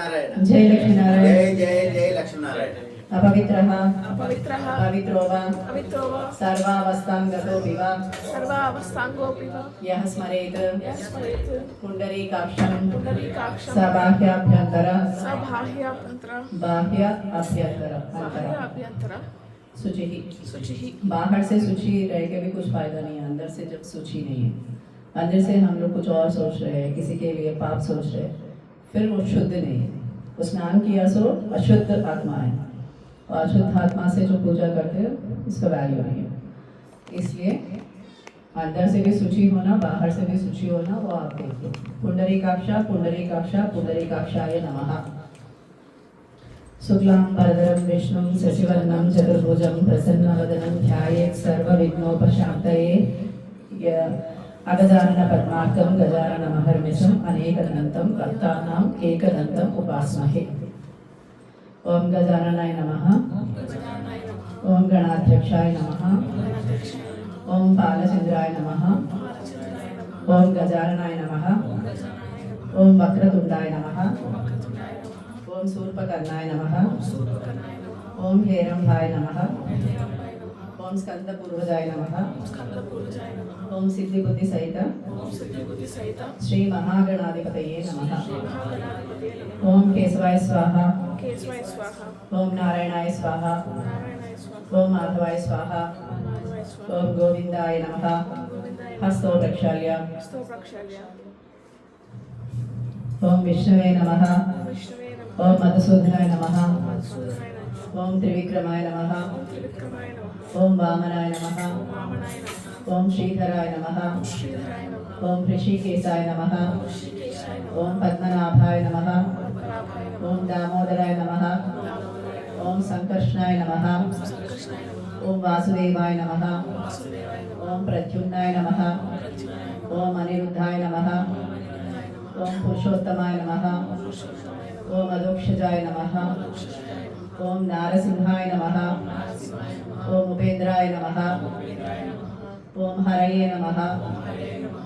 नारायण जय लक्ष्मी नारायण जय जय जय लक्ष्मी नारायण अपवित्रः अपवित्रः पवित्रो वा पवित्रो वा सर्वावस्थां गतोऽपि वा सर्वावस्थाङ्गोऽपि वा यः स्मरेत् यः स्मरेत् पुण्डरीकाक्षं पुण्डरीकाक्षं स बाह्याभ्यन्तर स बाह्याभ्यन्तर बाह्य अभ्यंतर बाह्य अभ्यन्तर शुचिः शुचिः। बाहर से शुचि रह के भी कुछ फायदा नहीं है, अंदर से जब शुचि नहीं है, अंदर से हम लोग कुछ और सोच रहे हैं, किसी के लिए पाप सोच रहे हैं, फिर वो शुद्ध नहीं है। वो स्नान किया सो अशुद्ध आत्मा है, और अशुद्ध आत्मा से जो पूजा करते हैं उसका वैल्यू नहीं है। इसलिए अंदर से भी शुचि होना, बाहर से भी शुचि होना, वो आप देखिए। पुंडरीकाक्षा पुंडरीकाक्षा पुंडरीकाक्षाय नमः। शुक्लां वरदरं विष्णुं शशिवर्णं चतुर्भुजं प्रसन्नवदनं ध्यायेत् सर्वविघ्नोपशान्तये। अगजानन पद्मार्कं गजाननमहर्निशम् अनेकदन्तं भक्तानाम् एकदन्तम् उपास्महे। ओम गजाननाय नमः। ओम गणाध्यक्षाय नमः। ओम बालचंद्राय नमः। ओम गजाननाय नमः। ओम वक्रतुंडाय नमः। ओम शूर्पकर्णाय नमः। ओम हेरंबाय नमः। ओम स्कंदपूर्वजाय नमः। ओम सिद्धिबुद्धि सहित श्री महागणाधिपतये नमः। ओम केशवाय स्वाहा। केशवाय स्वाहा। ओम नारायणाय स्वाहा। नारायणाय स्वाहा। ओम माधवाय स्वाहा। माधवाय स्वाहा। ओम गोविंदाय नमः। हस्तो प्रक्षाल्य। हस्तो प्रक्षाल्य। ओम विष्णवे नमः। विष्णवे नमः। ओम मधुसूदनाय नमः। मधुसूदनाय नमः। ओम त्रिविक्रमाय नमः। त्रिविक्रमाय नमः। ओम वामनाय नमः। वामनाय नमः। ओम श्रीधराय नमः। श्रीधराय नमः। ओम ऋषिकेशाय नमः। ऋषिकेशाय नमः। ओम पद्मनाभाय नमः। पद्मनाभाय नमः। ओम दामोदराय नमः। दामोदराय नमः। ओम संकर्षणाय नमः। संकर्षणाय नमः। ओम वासुदेवाय नमः। वासुदेवाय नमः। ओम प्रद्युम्नाय नमः। प्रद्युम्नाय नमः। ओम अनिरुद्धाय नमः। अनिरुद्धाय नमः। ओम पुरुषोत्तमाय नमः। पुरुषोत्तमाय नमः। ओम अधोक्षजाय नमः। अक्षराय नमः। ओम नारसिंहाय नमः। नारसिंहाय नमः। ओम उपेन्द्राय नमः। उपेन्द्राय नमः। ओम हरये नमः। हरे नमः।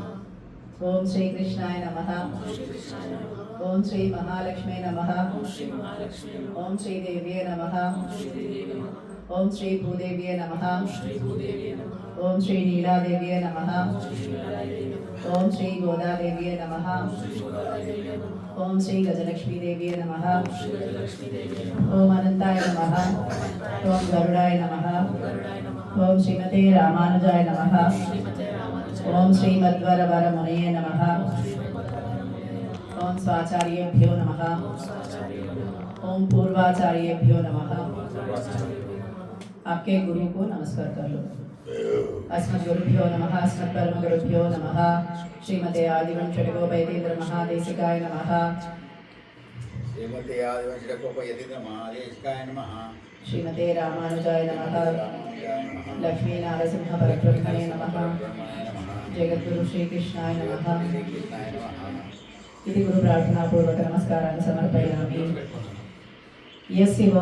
ओम श्री कृष्णाय नमः। श्रीकृष्णाय नमः। ओम श्री महालक्ष्मी नमः। श्री महालक्ष्मी नमः। ओम श्री देव्ये नमः। श्री देवी नमः। ओम श्री भूदेव्ये नमः। श्री भूदेवी नमः। ओम श्री नीलादेव्ये नमः। श्री नीलादेवी नमः। ओम श्री गोदादेव्ये नमः। श्री गोदादेवी नमः। ओम श्री गजलक्ष्मी देव्ये नमः। श्री गजलक्ष्मी देवी नमः। ओम अनंताय नमः। ओम गरुडाय नमः। गरुडाय नमः। ओम श्रीमते रामानुजाय नमः। श्रीमते रामानुजाय ओम श्रीमद्वरवरमुनये नमः। ओम स्वाचार्येभ्यो नमः। ओम पूर्वाचार्येभ्यो नमः। आपके गुरु को नमस्कार कर लो। अस्मद्गुरुभ्यो नमः। अस्मत्परमगुरुभ्यो नमः। श्रीमते आदिवंशटिकोपयतीन्द्र महादेशिकाय नमः। श्रीमते आदिवंशटिकोपयतीन्द्र महादेशिकाय नमः। श्रीमते रामानुजाय नमः। रामानुजाय नमः। लक्ष्मी नारसिंह परब्रह्मणे नमः। ब्रह्मणे नमः। जगद्गुरु श्रीकृष्णाय नमः। श्रीकृष्णाय नमः। इति गुरु प्रार्थना पूर्वक नमस्कारान् समर्पयामि। यस्यो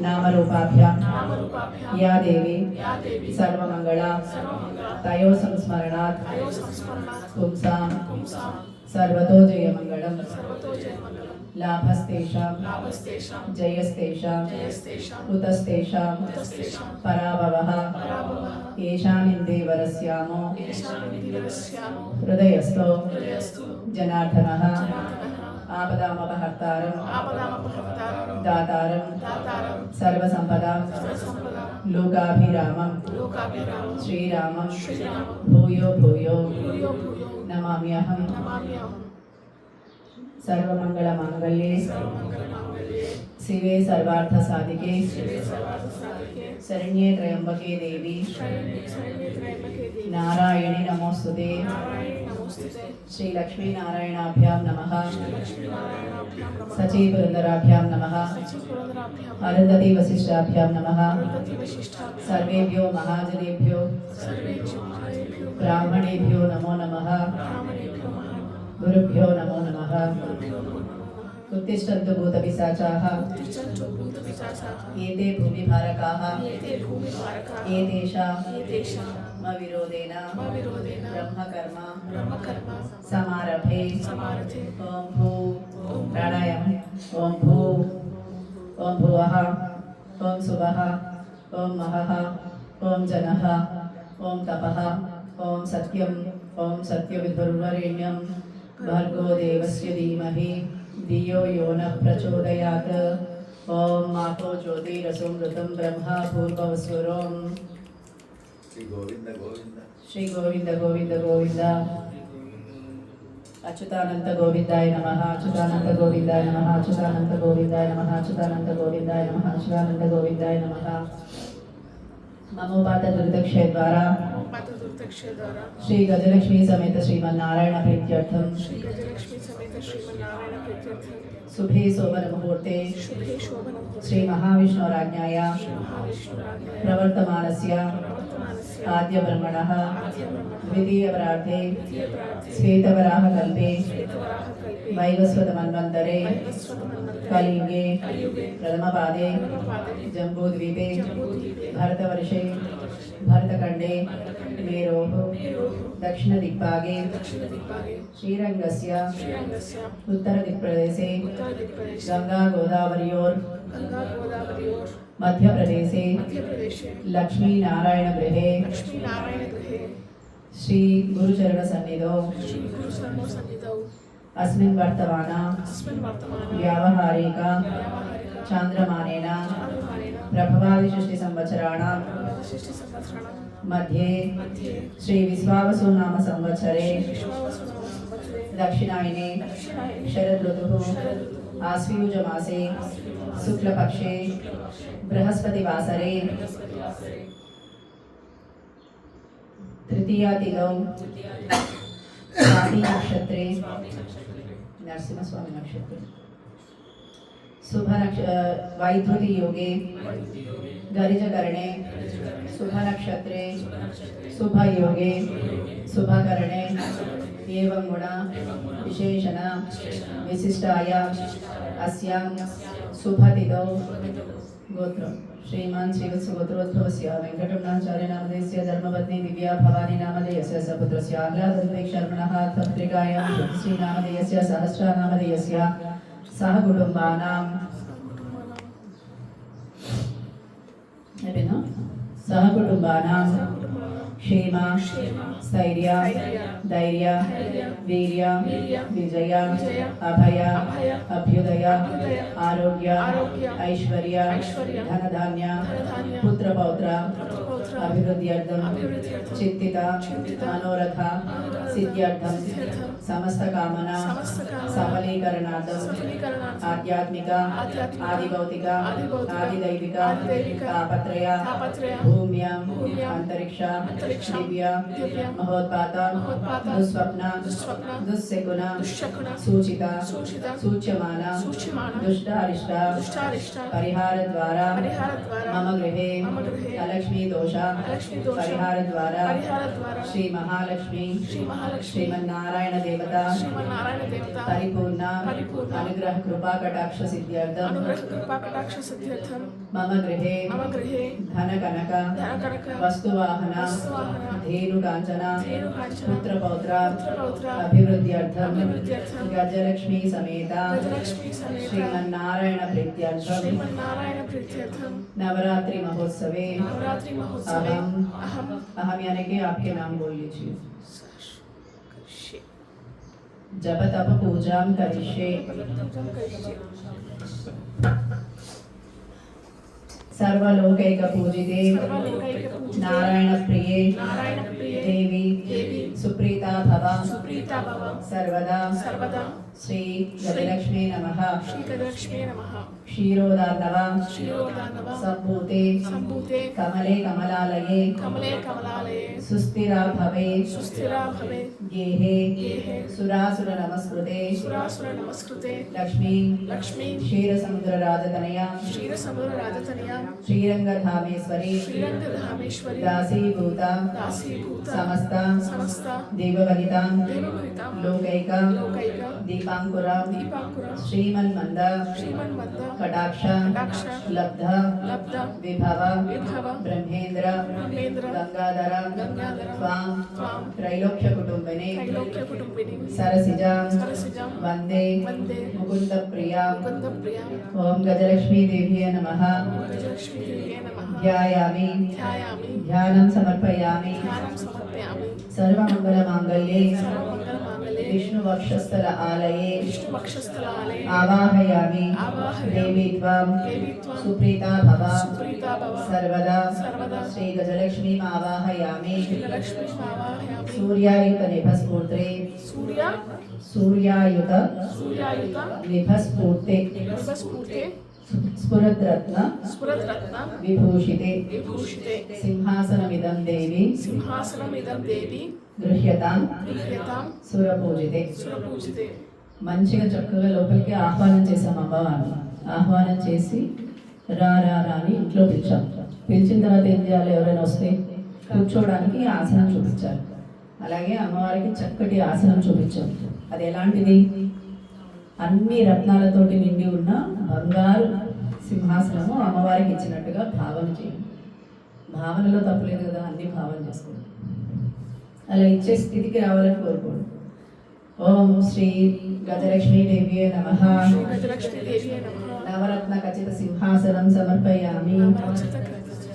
नामरूपाभ्यां नामरूपाभ्यां या देवी या देवी सर्वमंगला सर्वमंगला तयो संस्मरणात् तयो संस्मरणात् पुंसां पुंसां सर्वतो जयमंगलम् सर्वतो जयमंगलम् लाभस्तेषां लाभस्तेषां जयस्तेषां जयस्तेषां कुतस्तेषां कुतस्तेषां पराभवः पराभवः येषामिन्देवरस्यामो येषामिन्दिरस्यामो हृदयस्थो हृदयस्थो जनार्दनः जनार्दनः आपदामपहर्तारं आपदामपहर्तारं दातारं दातारं सर्वसंपदां सर्वसम्पदां लोकाभिरामं लोकाभिरामं श्रीरामं श्रीरामं भूयो भूयो भूयो भूयो नमाम्यहम्। नमाम्यहम्। सर्वमंगलमांगल्ये सर्वमंगलमांगल्ये शिवे सर्वार्थसाधिके शिवे सर्वार्थसाधिके शरण्ये त्र्यंबके देवी शरण्ये त्र्यंबके देवी नारायणि नमोस्तुते। नारायणी नमोस्तुते। श्री लक्ष्मी नारायणाभ्यां नमः। लक्ष्मीनारायणाभ्यां नमः। सची पुरंदराभ्यां नमः। सचिपुरंदराभ्यां अरुंधति वसिष्ठाभ्यां नमः। वसिष्ठाभ्यां सर्वेभ्यो महाजनेभ्यो सर्वेभ्यो महादेभ्यो ब्राह्मणेभ्यो नमो नमः। ब्राह्मणेभ्यो नमः। गुरुभ्यो नमो नमः। गुरुभ्यो नमः। उत्तिष्ठन्तु भूतपिशाचाः तिष्ठन्तु भूतपिशाचाः एते भूमिभारकाः एते भूमिभारकाः एतेषां मविरोधेन ब्रह्मकर्म ब्रह्मकर्म समारभे समारथे ओम भू प्राणायाम ओम भू ओम भुवः ओम सुवः ओम महः ओम जनः ओम तपः ओम सत्यम ओम सत्यविदुर्वरेण्यं भर्गो देवस्य धीमहि धियो यो न प्रचोदयात् ओम मातो ज्योतिरसोमृतं ब्रह्मा पूर्ववस्वरोम श्री गोविंद गोविंद श्री गोविंद गोविंद गोविंद अच्युतानंत गोविंदाय नमः अच्युतानंत गोविंदाय नमः अच्युतानंत गोविंदाय नमः अच्युतानंत गोविंदाय नमः अच्युतानंत गोविंदाय नमः ममोपात दुर्दक्षय द्वारा पातदुर्दक्षे द्वारा श्री गजलक्ष्मी समेत श्रीमन्नारायण प्रीत्यर्थम श्री गजलक्ष्मी समेत श्रीमन्नारायण प्रीत्यर्थम शुभे शोभन मुहूर्ते शुभे शोभनं श्री महाविष्णुराज्ञाया महाविष्णुराज्ञया प्रवर्तमानस्य प्रवर्तमानस्य आद्य ब्रह्मणः आद्यब्रह्मणः द्वितीय प्रार्थे द्वितीयप्रार्थे श्वेतवराह कल्पे श्वेतवराहकल्पे वैवस्वत मन्वन्तरे वैवस्वतमन्वन्तरे कलियुगे कलियुगे प्रथमपादे प्रथमपादे जम्बूद्वीपे जम्बूद्वीपे भरतवर्षे भरतखण्डे मेरोः दक्षिणदिग्भागे दक्षिणदिग्भागे श्रीरङ्गस्य श्रीरङ्गस्य उत्तरदिक्प्रदेशे उत्तरदिक्प्रदेशे गङ्गागोदावरयोर् गङ्गागोदावरयोः मध्यप्रदेशे मध्यप्रदेशे लक्ष्मीनारायणगृहे लक्ष्मीनारायणगृहे श्रीगुरुचरणसन्निधौ श्रीगुरुसन्निधौ अस्मिन् वर्तमाना अस्मिन् वर्तमाने व्यावहारिक व्यावहारिक चान्द्रमानेन चान्द्रमानेन प्रभवादिषष्टिसंवत्सराणां षष्टिसहस्राणां मध्ये मध्ये श्रीविश्वावसु नाम संवत्सरे विश्वावसुनामसंवत्सरे दक्षिणायने दक्षिणायने शरदृतुः आश्वयुजमासे शुक्लपक्षे बृहस्पतिवासरे तृतीयातिथौ स्वाति नक्षत्रे नरसिंहस्वामी नक्षत्रे शुभ वैद्युति योगे गरिजकरणे शुभ नक्षत्रे शुभ योगे शुभकरणे एवं गुण विशेषण विशिष्टाय अस्यां शुभतिथौ गोत्रम् श्रीमान श्रीवत्सगोत्रोद्भवस्य वेङ्कटरमणाचार्य नामधेयस्य धर्मपत्नी दिव्या भवानी नामधेयस्य सपुत्रस्य आह्लादविवेकशर्मणः पत्रिकायां श्रीनामधेयस्य सहस्रनामधेयस्य सह कुटुम्बानां सह कुटुम्बानां क्षेम स्थैर्य धैर्य वीर्य विजय अभय अभ्युदय आरोग्य ऐश्वर्य धनधान्य पुत्रपौत्र अभिवृद्ध्यर्थं चित्तित मनोरथ सिद्ध्यर्थं समस्त कामना सफलीकरणार्थं आध्यात्मिक आदिभौतिक आदिदैविक तापत्रय भूम्यां अंतरिक्ष दिव्य महोत्पात दुस्वप्न दुस्सकुन सूचित सूच्यमान दुष्ट अरिष्ट परिहार द्वारा मम गृहे अलक्ष्मी दोष परिहार द्वारा श्री महालक्ष्मी श्रीमन्नारायण देवता परिपूर्ण अनुग्रह कृपा कटाक्ष सिद्ध्यर्थम मम गृहे धन कनक वस्तुवाहन धेनुकांचन पुत्रपौत्र अभिवृद्ध्यर्थम गजलक्ष्मी समेत श्रीमन्नारायण प्रीत्यर्थम नवरात्रि महोत्सवे अहम यानी कि आपके नाम बोल लीजिए जप तप पूजा करिष्ये सर्वलोकैक पूजिते नारायण प्रिये देवी सुप्रीता भव सर्वदा श्री गजलक्ष्मी नमः क्षीरोदार्णव सम्भूते कमले कमलालये सुस्थिरा भवे गेहे सुरासुर नमस्कृते लक्ष्मी क्षीरसमुद्रराजतनया श्रीरंगधामेश्वरी दासीभूता समस्त देववनिता लोकैका दीपांकुरा दीपांकुरा श्रीमन्मंद श्रीमन्मद कटाक्ष कटाक्ष लब्ध लब्ध विभव विभव ब्रह्मेंद्र ब्रह्मेंद्र गंगाधर गंगाधर त्वां त्वां त्रैलोक्य कुटुंबिनी त्रैलोक्य कुटुंबिनी सरसिजां सरसिजां वंदे वंदे मुकुंद प्रिया मुकुंद प्रिया ओम गजलक्ष्मी देव्यै नमः गजलक्ष्मी देव्यै नमः ध्यायामि ध्यायामि ध्यानं समर्पयामि ध्यानं समर्पयामि सर्वमंगलमांगल्ये सर्वमंगलमांगल्ये विष्णु वक्षस्थल आलये विष्णुपक्षस्थलालये आवाहयामि आवाहयामि देवी त्वां देवी त्वां सुप्रीता भव सुप्रीता भव सर्वदा सर्वदा श्री गजलक्ष्मीम् आवाहयामि श्रीलक्ष्मीम् आवाहयामि सूर्यायुत निभस्फूर्त्रे सूर्यायुत सूर्यायुत निभस्फूर्ते निभस्फूर्ते स्फुरद्रत्न स्फुरद्रत्न विभूषिते विभूषिते सिंहासनमिदं देवी సింహాసనమిదం దేవి గృహ్యతాం గృహ్యతాం సురపూజితే సురపూజితే. మంచిగా చక్కగా లోపలికి ఆహ్వానం చేసాం అమ్మవారిని. ఆహ్వానం చేసి రా రా రా అని ఇంట్లో పిలిచాం. పిలిచిన తర్వాత ఏం చేయాలి? ఎవరైనా వస్తే కూర్చోవడానికి ఆసనం చూపించాలి. అలాగే అమ్మవారికి చక్కటి ఆసనం చూపించాం. అది ఎలాంటిది? అన్ని రత్నాలతోటి నిండి ఉన్న బంగారు సింహాసనము అమ్మవారికి ఇచ్చినట్టుగా భావన చేయండి. భావనలో తప్పులేదు కదా, అన్ని భావన చేసుకోండి. అలా ఇచ్చే స్థితికి రావాలని కోరుకోండి. ఓం శ్రీ గజలక్ష్మీ దేవ్యే నమః. శ్రీ గజలక్ష్మీ దేవ్యే నమః. నవరత్న ఖచ్చిత సింహాసనం సమర్పయామి. నవరచిత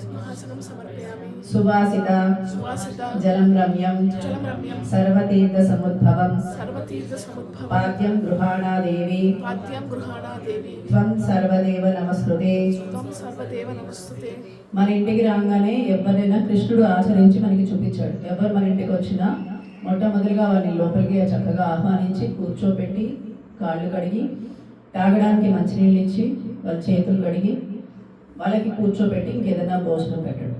సింహాసనం సమర్పయామి. సువాసిత సువాసిత జలం రమ్యం జలం రమ్యం సర్వతీర్థ సముద్భవం సర్వతీర్థ సముద్భవం పాద్యం గృహాణా దేవి పాద్యం గృహాణా దేవి త్వం సర్వదేవ నమస్కృతే. త్వం సర్వదేవ నమస్తుతే. మన ఇంటికి రాగానే ఎవరైనా కృష్ణుడు ఆచరించి మనకి చూపించాడు. ఎవరు మన ఇంటికి వచ్చినా మొట్టమొదటిగా వారిని లోపలికి చక్కగా ఆహ్వానించి కూర్చోబెట్టి కాళ్ళు కడిగి తాగడానికి మంచినీళ్ళు ఇచ్చి వాళ్ళ చేతులు కడిగి వాళ్ళకి కూర్చోబెట్టి ఇంకేదైనా భోజనం పెట్టడం.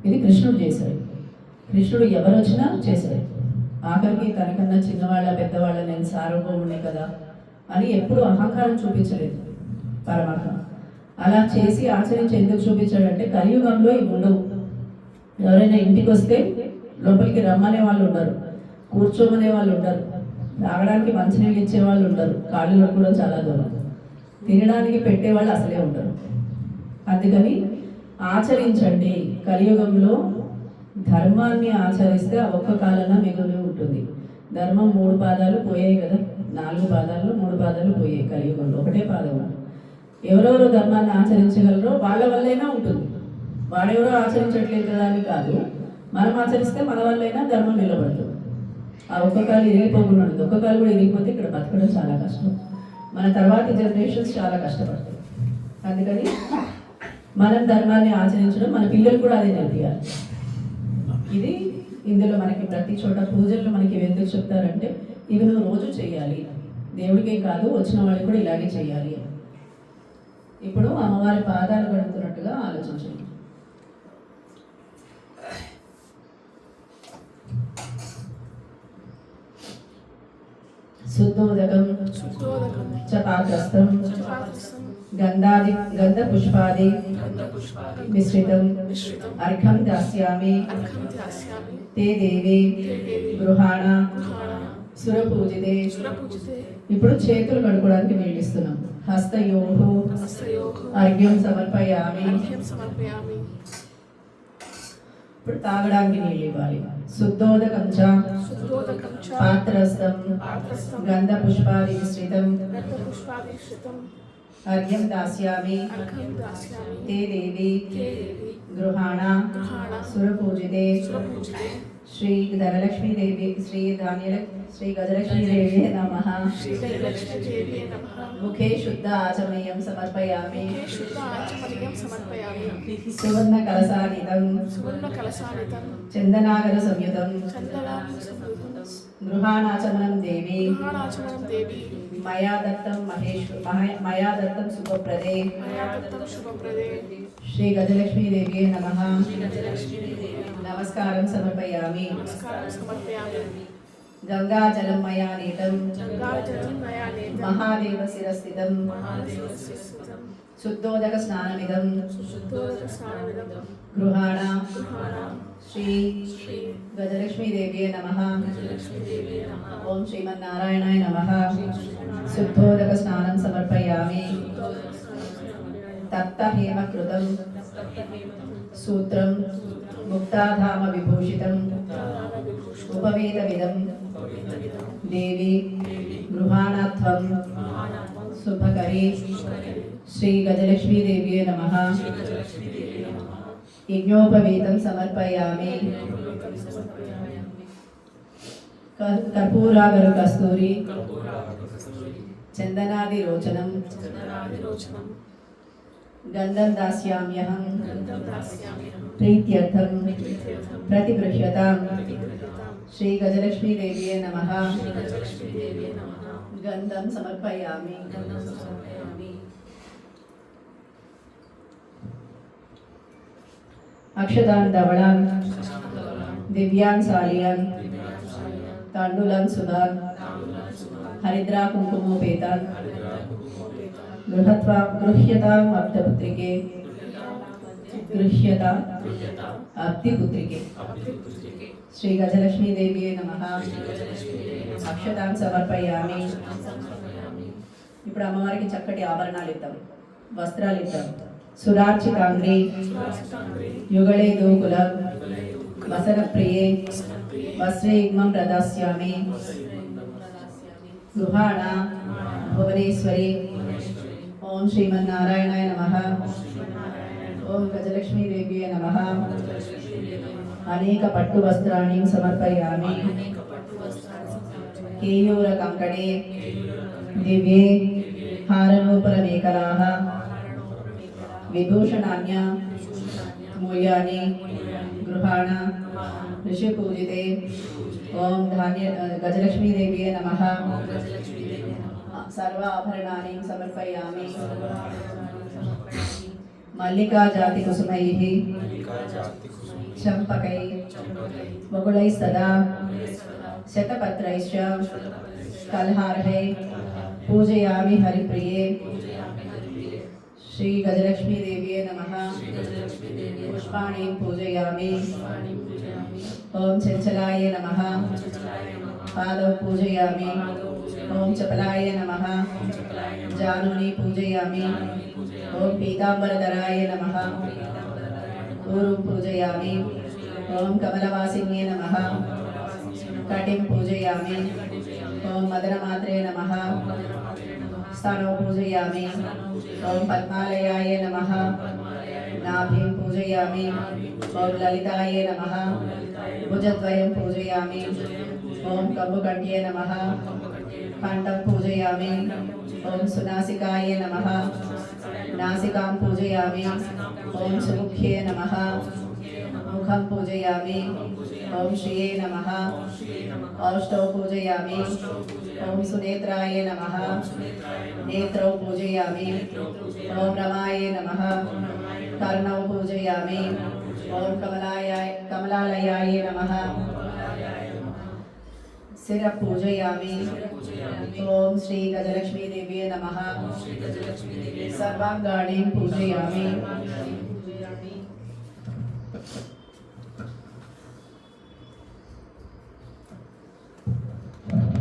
ఇది కృష్ణుడు చేశాడు. కృష్ణుడు ఎవరు వచ్చినా చేశాడు. ఆఖరికి తనకన్నా చిన్నవాళ్ళ పెద్దవాళ్ళ నేను సార్వభౌముడే కదా అని ఎప్పుడు అహంకారం చూపించలేదు పరమాత్మ. అలా చేసి ఆచరించి ఎందుకు చూపించాడంటే కలియుగంలో ఇవి ఉండవు. ఎవరైనా ఇంటికి వస్తే లోపలికి రమ్మనే వాళ్ళు ఉండరు, కూర్చోమనే వాళ్ళు ఉండరు, తాగడానికి మంచినీళ్ళు ఇచ్చే వాళ్ళు ఉండరు, కాళ్ళు కూడా చాలా దూరం, తినడానికి పెట్టేవాళ్ళు అసలే ఉండరు. అందుకని ఆచరించండి. కలియుగంలో ధర్మాన్ని ఆచరిస్తే ఆ ఒక్క కాలన మిగులు ఉంటుంది. ధర్మం 3 పాదాలు పోయాయి కదా, 4 పాదాల్లో 3 పాదాలు పోయాయి కలియుగంలో, ఒకటే పాదం. ఎవరెవరు ధర్మాన్ని ఆచరించగలరో వాళ్ళ వల్లైనా ఉంటుంది. వాడెవరో ఆచరించట్లేదు కదా అని కాదు, మనం ఆచరిస్తే మన వల్లైనా ధర్మం నిలబడుతుంది. ఆ ఒక్క కాలు ఇరిగిపోకుండా ఉంటుంది. ఒక్క కాలు కూడా ఇరిగిపోతే ఇక్కడ బతకడం చాలా కష్టం. మన తర్వాతి జనరేషన్స్ చాలా కష్టపడతాయి. అందుకని మనం ధర్మాన్ని ఆచరించడం, మన పిల్లలు కూడా అదే నేర్పియాలి. ఇది ఇందులో మనకి ప్రతి చోట పూజల్లో మనకి ఎందుకు చెప్తారంటే ఇవి నువ్వు రోజు చేయాలి, దేవుడికే కాదు వచ్చిన వాళ్ళకి కూడా ఇలాగే చేయాలి. ఇప్పుడు అమ్మవారి పాదాలు కడుగుతున్నట్టుగా ఆలోచించండి. శుద్ధోదకం శుద్ధోదకం చపాగ్రస్తం చపాగ్రస్తం గంధ పుష్పాది గంధపుష్పాది మిశ్రితం మిశ్రితం అర్ఘం దాస్యామి అర్ఘం ధ్యాస్యామి. తే దేవి గృహాణ గృహాణ సురపూజితే. సురపూజితే. ఇప్పుడు చేతులు కడుకోవడానికి నీళ్ళు ఇస్తున్నాం. హస్తయోహు హస్తయోః అర్ఘ్యం సమర్పయామి. అర్ఘ్యం సమర్పయామి. ఇప్పుడు తాగడానికి నీళ్ళు ఇవ్వాలి. శుద్ధోదకం చ శుద్ధోదకం చ పాత్రస్థం పాత్రస్థం గంధ పుష్పాది మిశ్రితం గంధపుష్పాది మిశ్రితం అర్ఘ్యం దాస్యామి. అర్ఘం దాస్యామి. తే దేవి తే దేవి గృహాణ గృహాణ సురపూజితే. సురపూజితే. శ్రీ ధనలక్ష్మీ దేవి శ్రీ గజలక్ష్మీ దేవి నమః. శ్రీ గజలక్ష్మీ దేవ్యే నమః. ముఖే శుద్ధ ఆచమనీయం సమర్పయామి. ముఖే శుద్ధ ఆచమనీయం సమర్పయామి. సువర్ణ కలశానితం సువర్ణ కలశానితం చందనాగర సంయుతం చందనాగర సంయుతం గృహాణాచమనం దేవి గృహాణాచమనం దేవి మయా దత్తం శుభప్రదే. మయా దత్తం శుభప్రదే. శ్రీ గజలక్ష్మీ దేవి నమః. శ్రీ గజలక్ష్మీ దేవ్యే నమః. నమస్కారం సమర్పయామి. నమస్కారం సమర్పయామి. गंगाजलं मया नीतं गंगाजलं मया नेतं महादेवशिरस्थितं महादेवस्य स्थितं शुद्धोदकस्नानमिदं शुद्धोदकस्नानमिदं गृहाण गृहाणां श्री श्री गजलक्ष्मीदेव्यै नमः। लक्ष्मीदेवी नमः। ओम श्रीमन्नारायणाय नमः। शुद्धोदकस्नानं समर्पयामि। तप्तहेमकृतं सूत्रं मुक्ताधामविभूषितम् उपवेदविदं देवी गृहाणात्वं शुभकरी श्री गजलक्ष्मीदेव्यै नमः। यज्ञोपवीतं समर्पयामि। कर्पूरागरु कस्तूरी चन्दनादिरोचनं चन्दनादिरोचनं गन्धं दास्याम्यहं गन्धं दास्याम्यहं प्रीत्यर्थं प्रीत्यर्थं प्रतिगृह्यताम्। प्रतिगृह्यतां श्री गजलक्ष्मीदेव्यै नमः। श्रीगजलक्ष्मीदेवी नमः। गन्धं समर्पयामि। गन्धं समर्पयामि। अक्षतान् धवलान् दिव्यान् सालियान् ताण्डुलान् सुधान् हरिद्रा कुङ्कुमोपेतान् गृह्यताम् अब्धपुत्रिके गृह्यताम् अब्धिपुत्रिके श्री गजलक्ष्मीदेव्यै नमः। अक्षतान् సమర్పయామి। ఇప్పుడు అమ్మవారికి చక్కటి ఆభరణాలు ఇద్దాం, వస్త్రాలు ఇద్దాం। సురార్చితాంగ్రి యుగళే దూకులం వసన ప్రియే వస్త్రే యుగ్మం ప్రదాస్యామి। గృహాణ భువనేశ్వరి ఓం శ్రీమన్నారాయణాయ నమః। ఓం గజలక్ష్మీదేవ్యై నమః। అనేక పట్టు వస్త్రాన్ని సమర్పయామి। కేయూర కంకణే దివ్యే హారనూపురమేకలాః విభూషణాన్య మూల్యాని గృహాణ ఋషిపూజితే ఓం గజలక్ష్మీదేవ్యై నమః। సర్వ ఆభరణాన్ని సమర్పయామి। మల్లికా జాతి కుసుమైః చంపకై బహుళై సదా శతపత్రైశ్చ కల్హార్హై పూజయామి హరిప్రియే श्री गजलक्ष्मीदेव्यै नमः। पुष्पाणि पूजयामि। ओम चंचलाय नमः। पादौ पूजयामि। ओम चपलाय नमः। जानूनि पूजयामि। ओम पीताम्बरधराय नमः। ऊरुं पूजयामि। ओम कमलवासिन्ये नमः। कटिं पूजयामि। ओम मदनमात्रे नमः। स्तनौ पूजयामि। ओम पद्मालयाय नमः। नाभिं पूजयामि। ओम ललिताय नमः। भुजद्वयं पूजयामि। ओम कम्बुकण्ठ्ये नमः। कण्ठं पूजयामि। ओम सुनासिकाय नमः। नासिकां पूजयामि। ओम सुमुख्ये नमः। मुखं पूजयामि। ओम श्रिये नमः। औष्ठौ पूजयामि। ओम सुनेत्राय नमः। नेत्रौ पूजयामि। ओम रमाय नमः। कर्णौ पूजयामि। ओम कमलालयाय नमः। शिर पूजयामि। ओम श्री गजलक्ष्मीदेव्यै नमः। सर्वाङ्गाणि पूजयामि।